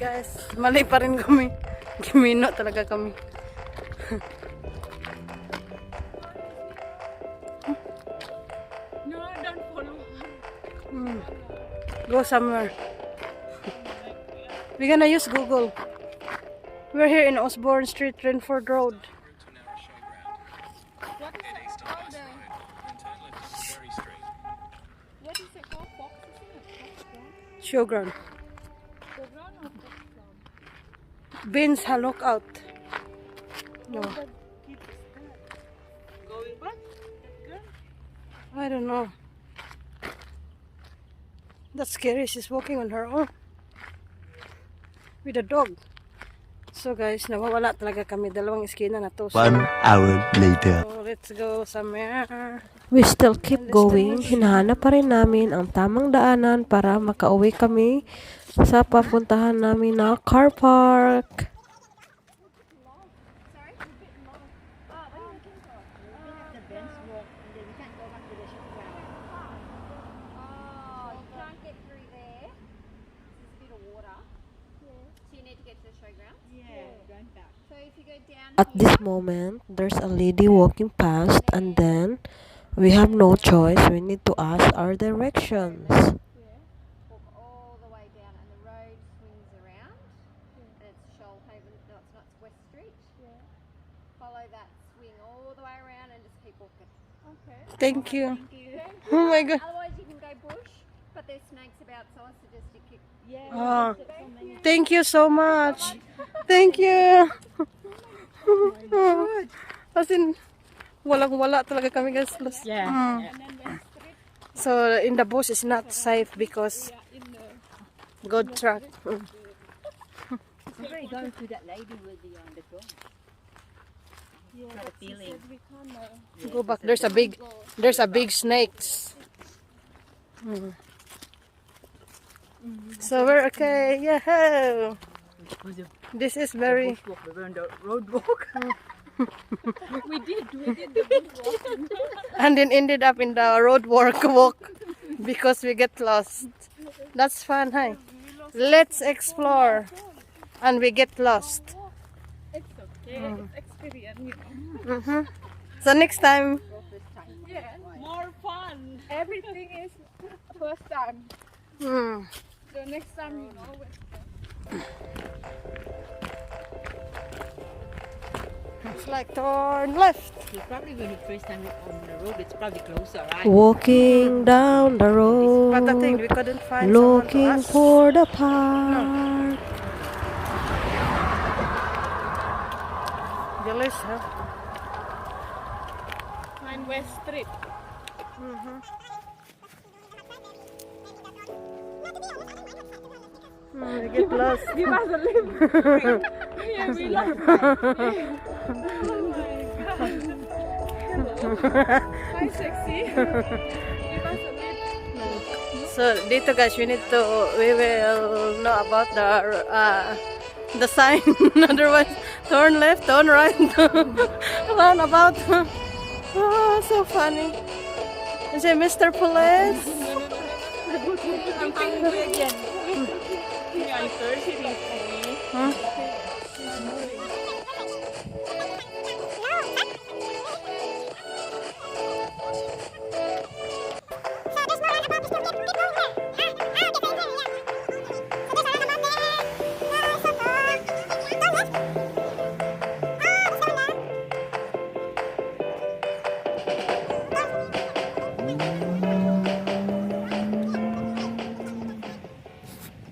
Guys, mali pa rin kami. Gimino talaga kami. No, don't follow. Go somewhere. We're gonna use Google. We're here in Osborne Street, Renford Road. What is it called there? What is it called? Fox, isn't it? Showground. The ground of the ground. Beans lookout. No, Going back? I don't know. That's scary. She's walking on her own with a dog. So guys, nawawala talaga kami. Dalawang iskina na to. 1 hour later. So let's go somewhere. We still keep going. Hinahanap pa rin namin ang tamang daanan para makauwi kami sa papuntahan namin na car park. At this moment, there's a lady walking past and then we have no choice. We need to ask our directions. Walk all the way down and the road swings around and it's Shoalhaven, no it's not, it's West Street. Follow that swing all the way around and just keep walking. Okay. Thank you. Oh my god. Otherwise you can go bush, but there's snakes about so I suggest you keep... Oh, thank you so much. Thank you. As in, walang-wala talaga kami guys. Yeah. And then West Street. So in the bush is not safe because In the... good truck. Where are you going to that lady with the dog? Yeah, Got a feeling. we can't... Go back. There's a big snakes. So we're okay. Yeah. This is very. We were on the road walk. We did the good walking. And then ended up in the road walk because we get lost. That's fun, huh? Let's explore. And we get lost. It's okay, it's experience, you know. So next time. Yeah, more fun. Everything is first time. So next time you know where to go. It's like turn left. You're probably when you first time on the road, it's probably closer, right? Walking down the But the thing, road, we couldn't find looking someone to ask. for the park. Delicious. Find West Street. We get lost. Give us a lift. Yeah, we lost. Hi, sexy. Give us a lift. So dito guys, we will know about the sign. Otherwise, turn left, turn right, run about. Oh, so funny. Is it Mr. Police? I'm hungry again. Yeah, I'm thirsty. Huh?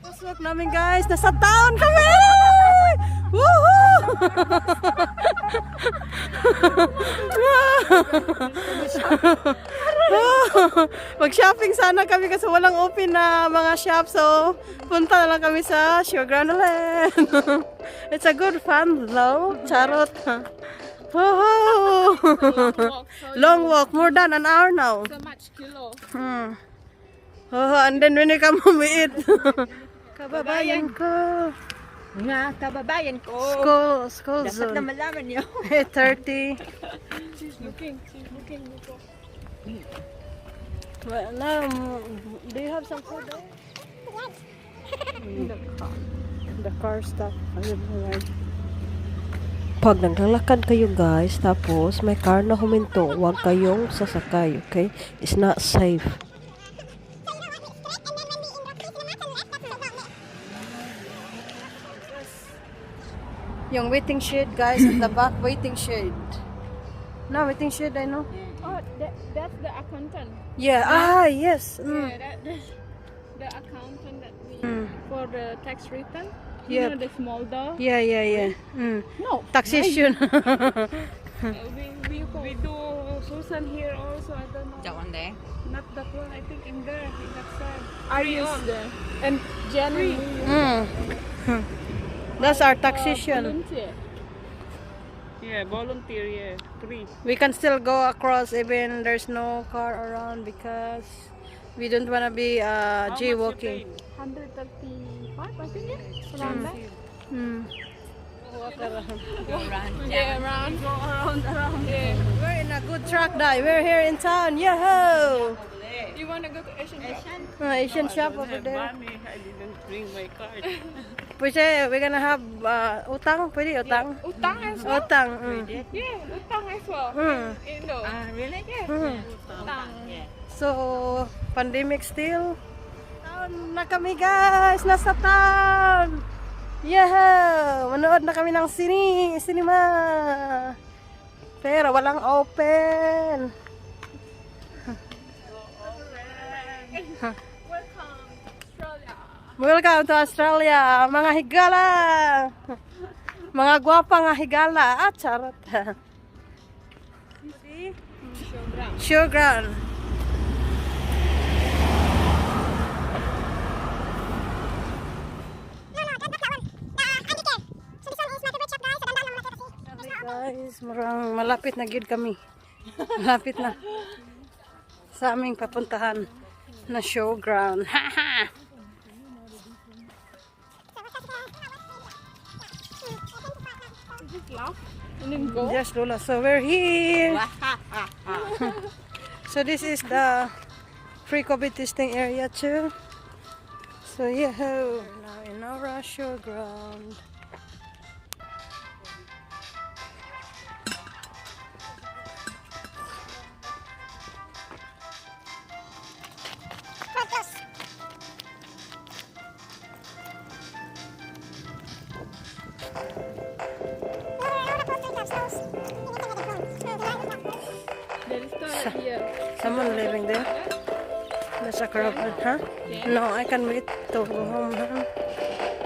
Pasok namin guys, nasa town kami! Woohoo! Mag-shopping sana kami kasi walang open na mga shop, so punta na lang kami sa Showground ulit. It's a good fun though, charot. Woohoo! Long walk, more than an hour now. So much kilo. Oh, and then when you come home we eat. Kababayan ko. Mga kababayan ko. School Dapat zone. na malaman niyo. 8:30. She's looking before. Well, now, do you have some food there? The car stop. Right. Pag naglalakad kayo guys, tapos may car na huminto, huwag kayong sasakay, okay? It's not safe. Yung waiting shed, guys, at the back, waiting shed. No, waiting shed, I know. Oh, that's the accountant. Yeah, yes. Yeah, that's the accountant that we for the tax return. You Yep. know the small door. Yeah. No, Taxation. we do Susan here also. I don't know. That one there. Not that one. I think in there. In that side. Arius there. And Jenny. That's our taxation. Volunteer. Yeah, volunteer. Yeah, free. We can still go across even there's no car around because we don't want to be jaywalking. 135, I think. Yeah, around that. Walk around. Go around. Yeah, around. Go around. Yeah. We're in a good track, Dai. We're here in town. Yo-ho! You wanna go to Asian shop? Asian shop over there. Money. I didn't bring my card. Pwede, we're gonna have utang. Pwede, utang. Utang as well. Utang. Yeah, utang as well. Indo. Really? Yeah. Utang. So, pandemic still. Town na kami guys. Nasa town. Yeah! Manood na kami ng cinema. Pero walang open. Welcome to Australia, mga higala. Mga gwapa nga higala. Charot. Showground. Guys, marang malapit na gid kami. Malapit na sa aming papuntahan na showground. Haha. Just laugh and then go. Yes, Lola. So we're here. So this is the free COVID testing area too. So yeah, we're now in our showground. There is toilet here. Someone living there. There's a crowd, huh? No, I can wait to go home. Huh?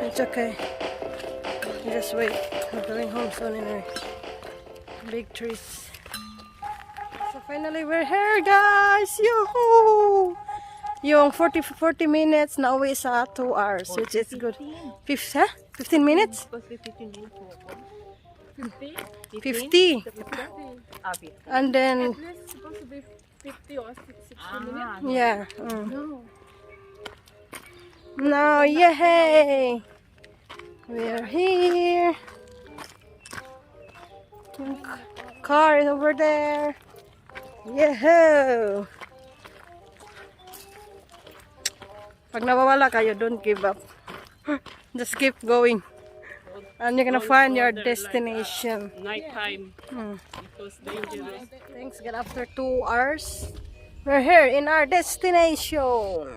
It's okay. Just wait. I'm going home soon anyway. Big trees. So finally we're here, guys! Yoo-hoo! Yung 40 minutes na uwi sa 2 hours, which is good. 15 minutes? 50. And then, It's supposed to be 50 or 60 minutes. yeah. Now, yay! We're here. Car is over there. Yahoo! Pag nawawala kayo, don't give up. Just keep going. And you're gonna find your destination. Nighttime. It was dangerous. Thanks God, after 2 hours, we're here in our destination.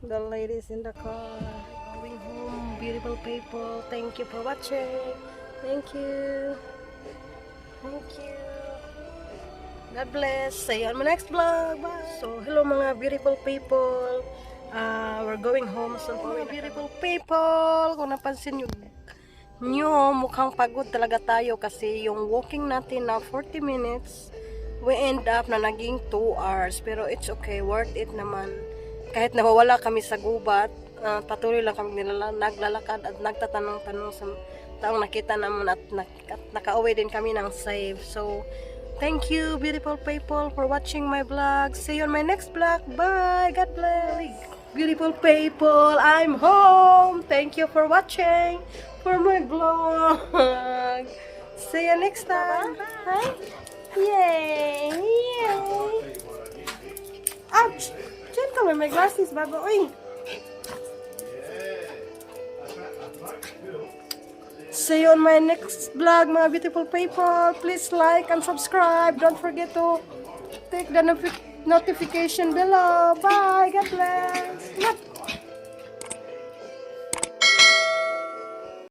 The ladies in the car going home. Beautiful people. Thank you for watching. Thank you. Thank you. God bless. See you on my next vlog. Bye. So, hello mga beautiful people. We're going home. So, mga beautiful people. Kung napansin nyo, mukhang pagod talaga tayo kasi yung walking natin na 40 minutes, we end up na naging 2 hours. Pero it's okay. Worth it naman. Kahit nawawala kami sa gubat, patuloy lang kami naglalakad at nagtatanong-tanong sa taong nakita naman at nakauwi din kami ng safe. So, thank you beautiful people for watching my vlog. See you on my next vlog. Bye. God bless. beautiful people, I'm home. Thank you for watching for my vlog. See you next time. Bye. Yay! Yay! Ouch! Gentle with my glasses, Baba. Uy! See you on my next vlog, mga beautiful people. Please like and subscribe. Don't forget to take the notification below. Bye. God bless.